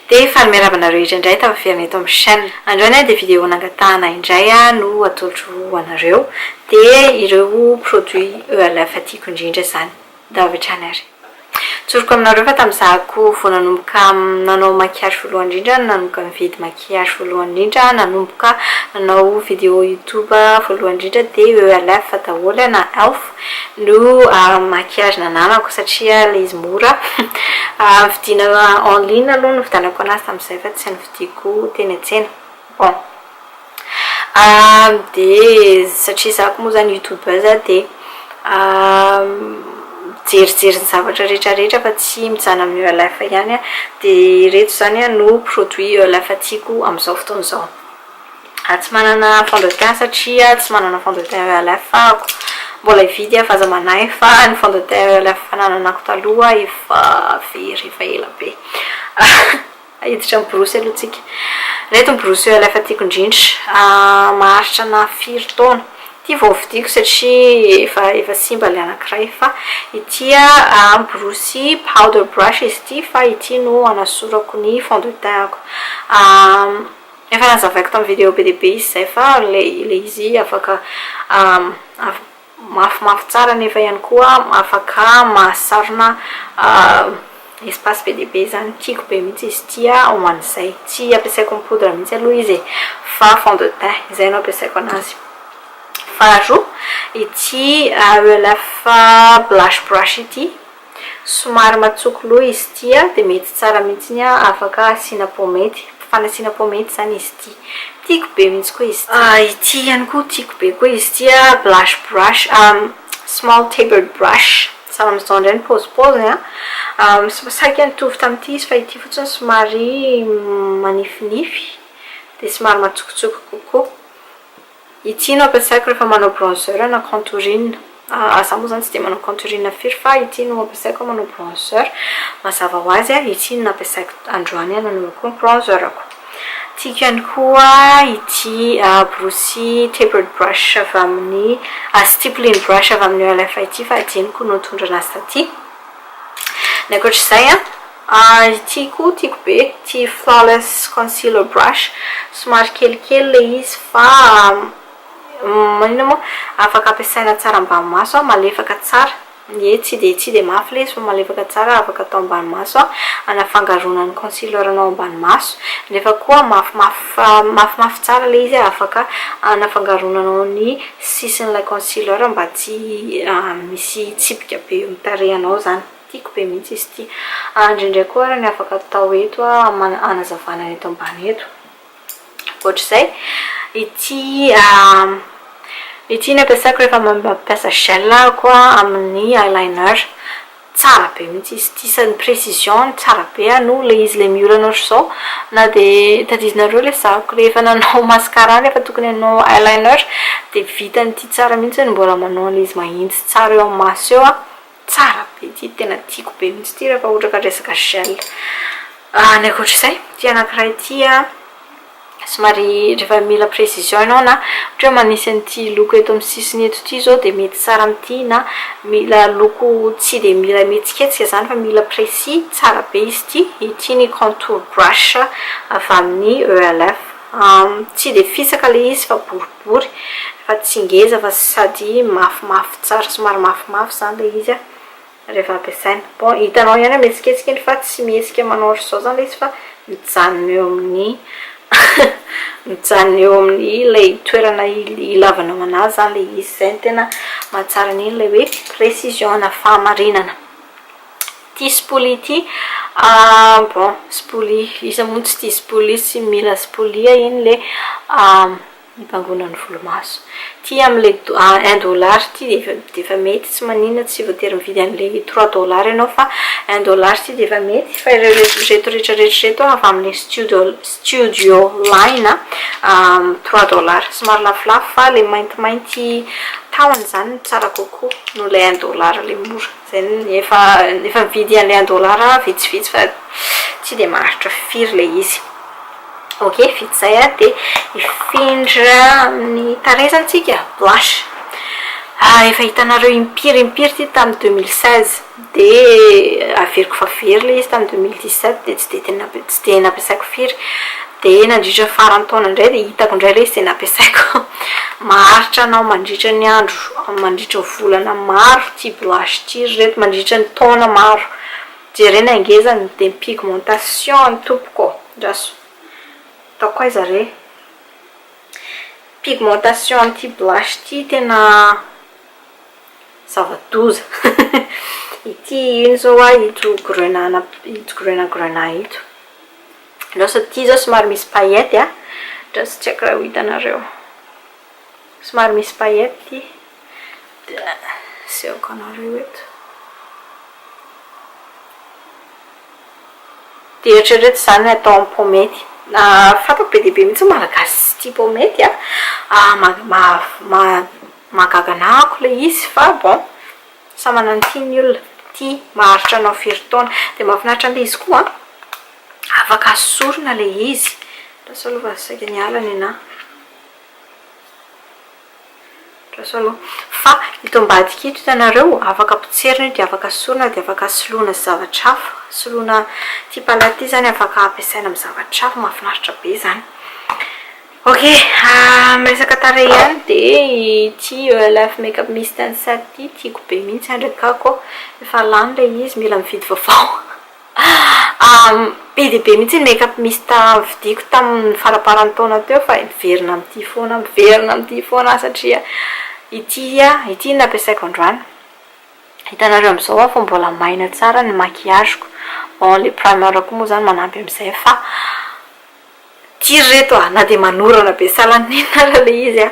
dia fanomiaravanareo indray tafaferina eto amin'ny chaîne. Androany dia vidéo nangatahana indray no atolotro anareo dia ireo produit ELF tiako indrindra zany da avetrany ary. Tsoroko aminareo fa tamin'izahako vao nanomboka nanao maquillage voalohany indrindra, nanomboka mividy maquillage voalohany indrindra, nanomboka nanao vidéo YouTube voalohany indrindra dia ELF daholo na ELF no maquillage nananako satria le izy mora. Vidina en ligne aloha no vidanako anazy tamin'izay fa tsy nividiko teny an-tsena. Bon. Dia satria zako moa zany youtubeuse dia jerijery ny zavatra rehetrarehetra fa tsy mijana amin'ny ELF ihany dia reto zany no produit ELF tiako amin'izao fotoana izao. Tsy manana fond de teint satria tsy manana fond de teint ELF ako. Mbola hividy fa aza manahy fa ny fond de teint ELF nananako taloha efa very efa ela be. Hiditra miborosy aloha tsika. Reto ny borosy ELF tiako indrindra maharitra na 4 taona. Ity vao vidiko satria efa simba le anankiray fa ity borosy powder brush izy ity fa ity no anasorako ny fond de teint ako. Efa nazavaiko tamin'ny vidéo be dia be izy zay fa le izy afaka mafimafy tsara nefa ihany koa afaka mahasarona espace be dia be zany tiako be mihitsy izy ity ho an'izay. Tsy ampiasaiko ny poudre mihitsy aloha izy fa fond de teint izay no ampiasaiko anazy. Faharoa ity ELF blush brush ity somary matsoko loha izy ity dia mety tsara mihitsy afaka asiana pomety, fanasiana pomety zany izy ity. Tiako be mihitsy koa izy ity ihany koa tiako be koa izy ity blush brush small tapered brush samy amin'izao indray ny pôzipôziny saika nitovy tamin'ity izy fa ity fotsiny somary manifinify dia somary matsokotsoko kokoa. Ity no ampiasaiko rehefa manao bronzer na contouring. Za moa zany tsy dia manao contouring firy fa ity no ampiasaiko manao bronzer. Mazava ho azy ity no ampiasaiko androany nanaovako ny bronzerako. Tiako ihany koa ity borosy tapered brush avy amin'ny stippling brush avy amin'ny ELF ity fa adiniko no tondra anazy taty. Ny ankoatr'izay ity koa tiako be ity flawless concealer brush somary kelikely le izy fa manina moa afaka ampiasaina tsara ambany maso malefaka tsara. Tsy dia mafy le izy fa malefaka tsara afaka atao ambany maso anafangaronany concealer anao ambany maso nefa koa mafimafy tsara le izy afaka anafangaronanao ny sisin'ilay concealer mba tsy misy tsipika be amin'ny tarehinao zany. Tiako be mihitsy izy ity. Indrindray koa raha ny afaka atao eto anazavana eto ambany eto. Ohatr'izay ity ny ampiasaiko rehefa mampiasa gel koa amin'ny eyeliner. Tsara be mihitsy izy ity sady précision tsara be no le izy le miolana ohatr'izao na dia tadizinareo le zako rehefa nanao mascara nefa tokony hanao eyeliner dia vitan'ity tsara mihitsy mbola manao le izy mahitsy tsara eo amin'ny maso eo tsara be ity tena tiako be mihitsy ity rehefa ohatra ka resaka gel. Ny ankoatr'izay ity anankiray ity somary rehefa mila précision ianao na ohatra manisy an'ity loko eto amin'ny sisiny eto ity zao dia mety tsara amin'ity na mila loko tsy dia mila metsiketsika zany fa mila précis tsara be izy ity ny contour brush avy amin'ny ELF. Tsy dia fisaka le izy fa boribory fa tsy ngeza fa sady mafimafy tsara somary mafimafy zany le izy rehefa ampiasaina. Bon hitanao ihany metsiketsika iny fa tsy mihetsika manao ohatr'izao zany le izy fa mijanona eo amin'ny mijanona eo amin'ny ilay toerana ilavanao anazy zany le izy zay no tena mahatsara an'iny ilay hoe précision na fahamarinana. Ity spoly ity bon spoly izy moa tsy tia spoly tsy mila spoly iny le hibangonan'ny volomaso. Ity amin'ilay $1 ity dia efa mety tsy maninona tsy voatery mividy amin'ilay $3 ianao fa $1 ity dia efa mety fa ireo reto rehetrarehetra avy amin'ny studio line $3 somary lafolafo fa le maintimainty tahony zany tsara kokoa no le $1 le mora. Zay efa mividy an'ilay $1 vitsivitsy fa tsy dia maharitra firy le izy. Ok, vita zay dia ifindra amin'ny tarezantsika blush. Efa hitanareo impiry ity tamin'ny 2016 de averiko fa very le izy tamin'ny 2017 de tsy de nampiasaiko firy de nandritra farany taona indray de hitako indray le izy de nampiasaiko maharitra anao mandritra ny andro mandritra ny volana maro ty blush ty reto mandritra ny taona maro jerena angezany de pigmentation ny tompoko draso ataoko aiza re pigmentation ty blush ty tena zava-doza ity ino zao a ito grenana ito lasa ty zao somary misy paillette a draso tsy haiko raha ho hitanareo somary misy paillette ty de seoko anareo eto de eritrereto zany atao amin'ny pomety fatako be dehibe mihitsy malagasy ty pomety a magaganako le izy fa bon sa manano tiany olona ty maharitra anao firy taona de mahafinaritra an'le izy koa afaka asorona le izy draso aloha vasaika ny alany ena draso aloha fa ito ambadika ito hitanareo afaka potserina de afaka asorona de afaka soloina zavatra hafa soloina ty palette ty zany afaka ampiasaina amin'ny zavatra hafa mahafinaritra be zany ok miresaka tarehy ihany de ty ELF makeup mist insert ty tiako be mihitsy andrakako efa lany le izy mila mividy vaovao be dehibe mihitsy ny makeup mist vidiko tamin'ny faraparany taona teo fa miverina amin'ity foana satria ity nampiasaiko androany hitanareo amin'izao fa mbola maina tsara ny maquillageko bon le primer koa moa zany manampy amin'izay fa ty reto na de manorana be salanina le izy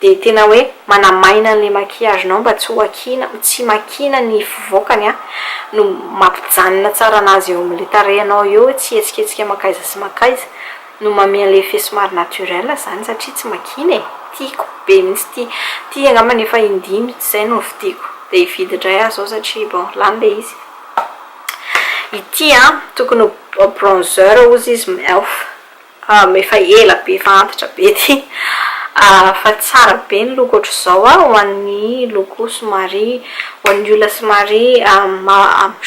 de tena hoe manamaina le maquillagenao mba tsy makina ny fivoakany no mampijanona tsara anazy eo amin'le tarehinao eo tsy etsiketsika makaiza sy makaiza no mamea le effet somary naturel zany satria tsy makina tiako be mihitsy ty angambany efa indimy zay no vidiko de hividy indray aho zao satria bon lany le izy ity tokony bronzer ozy izy elf efa ela be efa antitra be ty fa tsara be ny loko ohatra zao ho an'ny loko somary ho an'ny olona somary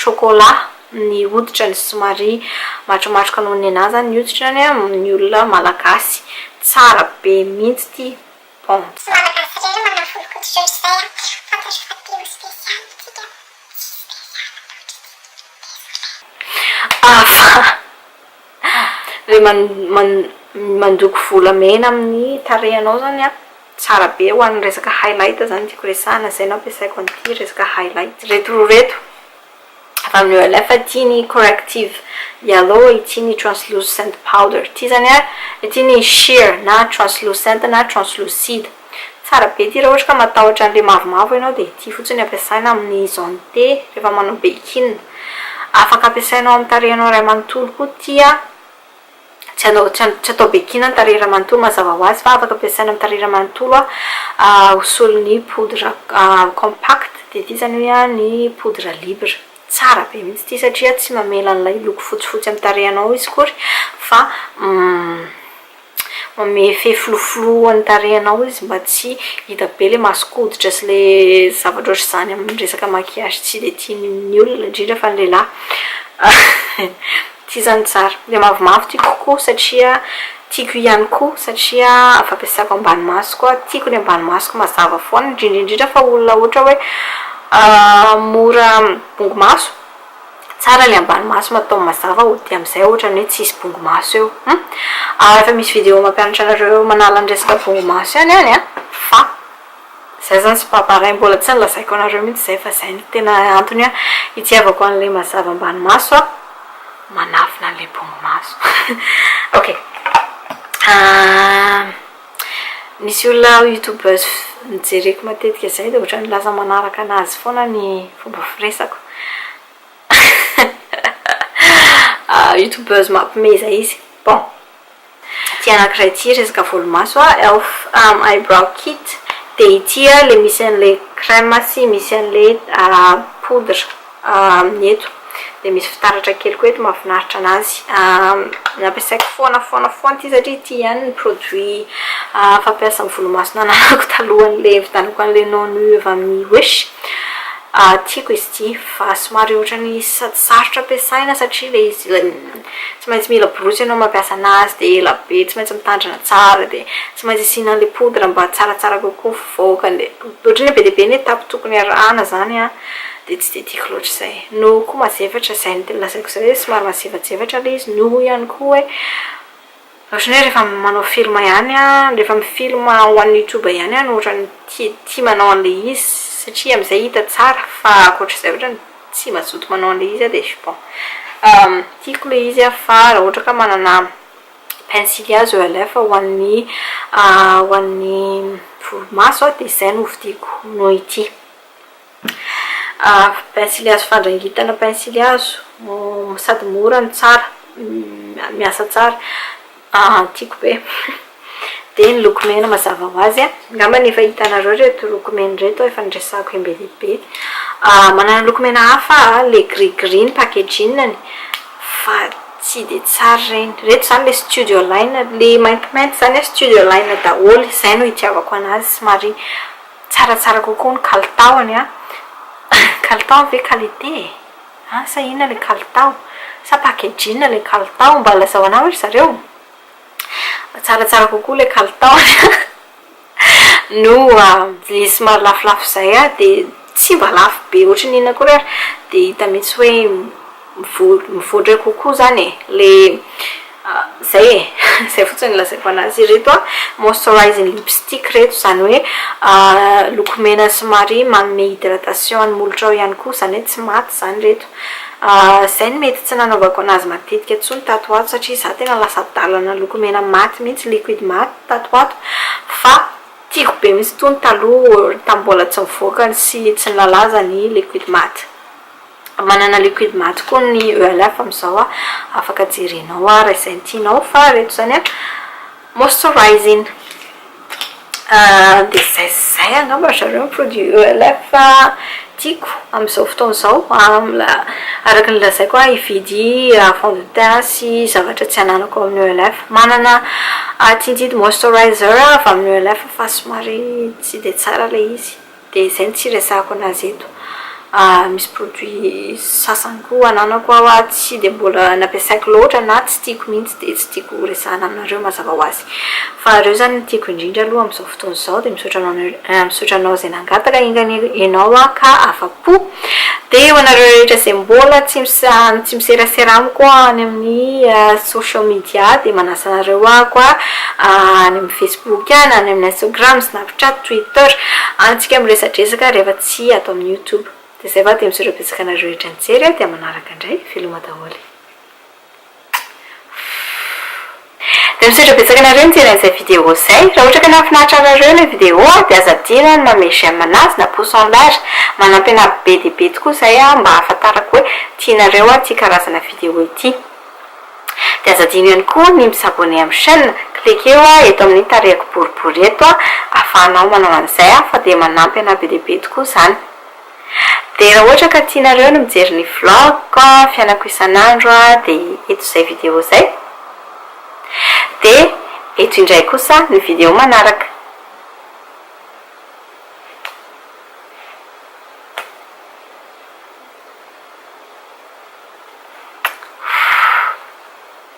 chocolat ny hoditra ny somary matromatroka noho ny anazy ny hoditrany ny olona malagasy tsara be mihitsy ty bon le mandoko volamena amin'ny tarehinao zany tsara be ho an'ny resaka highlight zany tiako resahana zay nao ampiasaiko an'ity resaka highlight reto fa amin'ny ELF ty ny corrective yellow ity ny translucent powder ty zany ity ny sheer na translucent na translucide tsara be ty raha ohatra ka matahotra an'le mavomavo ianao de ty fotsiny ampiasaina amin'ny zone T rehefa manao bikini afaka ampiasainao amin'ny tarehinao ray manontolo koa ty tsy atao bikini ny tarehy ray manontolo mazava ho azy fa afaka ampiasaina amin'ny tarehy ray manontolo hosolo ny poudre compact de ty zany hoe ny poudre libre tsara be mihitsy ty satria tsy mamela an'ilay loko fotsifotsy amin'ny tarehinao izy kory fa mame effet floflo ny tarehinao izy mba tsy hita be le masokoditra sy le zavatra ohatry zany amin'ny resaka maquillage tsy de tian'ny olona indrindra fa ny lehilahy ty zany tsara le mavomavo tiako kokoa satria tiako ihany koa satria fampiasako ambany maso koa tiako ny ambany masoko mazava foana indrindrindrindra fa olona ohatra hoe mora bongo maso tsara le ambany maso matao mazava ody amin'izay ohatra ny hoe tsisy bongo maso eo efa misy video mampianatra anareo manala ny resaka bongo maso ihany fa zay zany sy paparay mbola tsy nilazaiko anareo mihitsy zay fa zay ny tena antony hitiavako an'le mazava ambany maso manafina an'le bongo maso ok misy olona youtubeuse mijereko matetika zay de ohatra ny laza manaraka anazy foana ny fomba firesako youtubeuse mampimeza izy bon ty anankiray ty resaka volomaso elf eyebrow kit de ity le misy an'le crème sy misy an'le poudre amin'ny eto de misy fitaratra kely koa eto mahafinaritra anazy nampiasaiko foana ty satria ty ihany ny produit fampiasa amin'ny volomaso nananako talohan'le vitanako an'le non avy amin'ny Wish tiako izy ty fa somary ohatrany sady sarotra ampiasaina satria le izy tsy maintsy mila borosy ianao mampiasa anazy de ela be tsy maintsy mitandrina tsara de tsy maintsy asiana le poudre mba tsaratsara kokoa fivoakany de ohatrany be dia be ny etapy tokony arahana zany a de tsy de tiako loatra izay no koa mazevatra izay no tena lazaiko zay hoe somary mazevajevatra le izy no ihany koa hoe ohatrany hoe rehefa manao film ihany a rehefa mifilm ho an'ny youtube ihany a no ohatrany tia manao an'le izy satria amin'izay hita tsara fa akoatr'izay ohatrany tsy mazoto manao an'le izy a de bon tiako le izy a fa raha ohatra ka manana pensily azy ELF ho an'ny volomaso de izay no hovidiako no ity pensily azo fandrangitana pensily azo sady mora ny tsara miasa tsara tiako be de ny loko mena mazava ho azy a ngamba ny efa hitanareo reto loko mena reto efa nidresako embe lehibe manana loko mena hafa le gris packaging-ny fa tsy de tsara reny reto zany le studio line le maintimainty zany a studio line daholo izay no hitiavako anazy somary tsaratsara kokoa ny kalitaony a kalitao ve qualité sa ina le kalitao sa packaging le kalitao mba lazao anazy zareo tsaratsara kokoa le kalitao no le somary lafolafo izay a de tsy mba lafo be ohatrany ina koa rery de hita mihitsy hoe mivoatra kokoa zany le zay zay fotsiny lazaiko anazy reto a moisturizing lipstick reto zany hoe lokomena somary manome hydratation any molotra ao ihany koa zany hoe tsy maty zany reto zay ny mety tsy nanaovako anazy matetika tsony tato ato satria za tena lasa dalana lokomena maty mihitsy liquide maty tato ato fa tiako be mihitsy tony taloha tambola tsy mivoaka sy tsy nilalaza ny liquide maty manana liquide maty koa ny ELF amin'izao a afaka jerenao a raha izay tianao fa reto zany a moisturizing de zay angamba zareo produit ELF tiako amin'izao fotoana izao araka ny lazaiko a hividy fond de teint sy zavatra tsy ananako amin'ny ELF manana tintidy moisturizer avy amin'ny ELF fa somary tsy de tsara le izy de zay tsy resahako anazy eto misy produit sasany koa ananako ao tsy de mbola nampiasaiko loatra na tsy tiako mihitsy de tsy tiako resahana aminareo mazava ho azy fa reo zany tiako indrindra aloha amin'izao fotoana izao de misaotranao zay nangataka ianao a ka afapo de ho anareo rehetra zay mbola tsy miserasera amiko any amin'ny social media de manasa anareo a koa any amin'ny Facebook na any amin'ny Instagram, Snapchat, Twitter antsika miresadresaka rehefa tsy atao amin'ny YouTube de zay va de misaotra-petsaka anareo rehetra nijery de manaraka indray veloma daholo de misaotra-petsaka anareo nijery an'izay vidéo zay raha ohatra ka nahafinaritra anareo le vidéo de azadina manome j'aime anazy na pouce en l'air manampy ana be dia be tokoa zay mba ahafantarako hoe tianareo ty karazana vidéo ity de azadina ihany koa ny misabone amin'ny chaîne cliquez eto amin'ny tarehako boribory eto ahafahanao manao an'izay fa de manampy ana be dia be tokoa zany de raha ohatra ka tianareo no mijery ny vlog fianako isan'andro de eto zay vidéo zay de eto indray kosa ny vidéo manaraka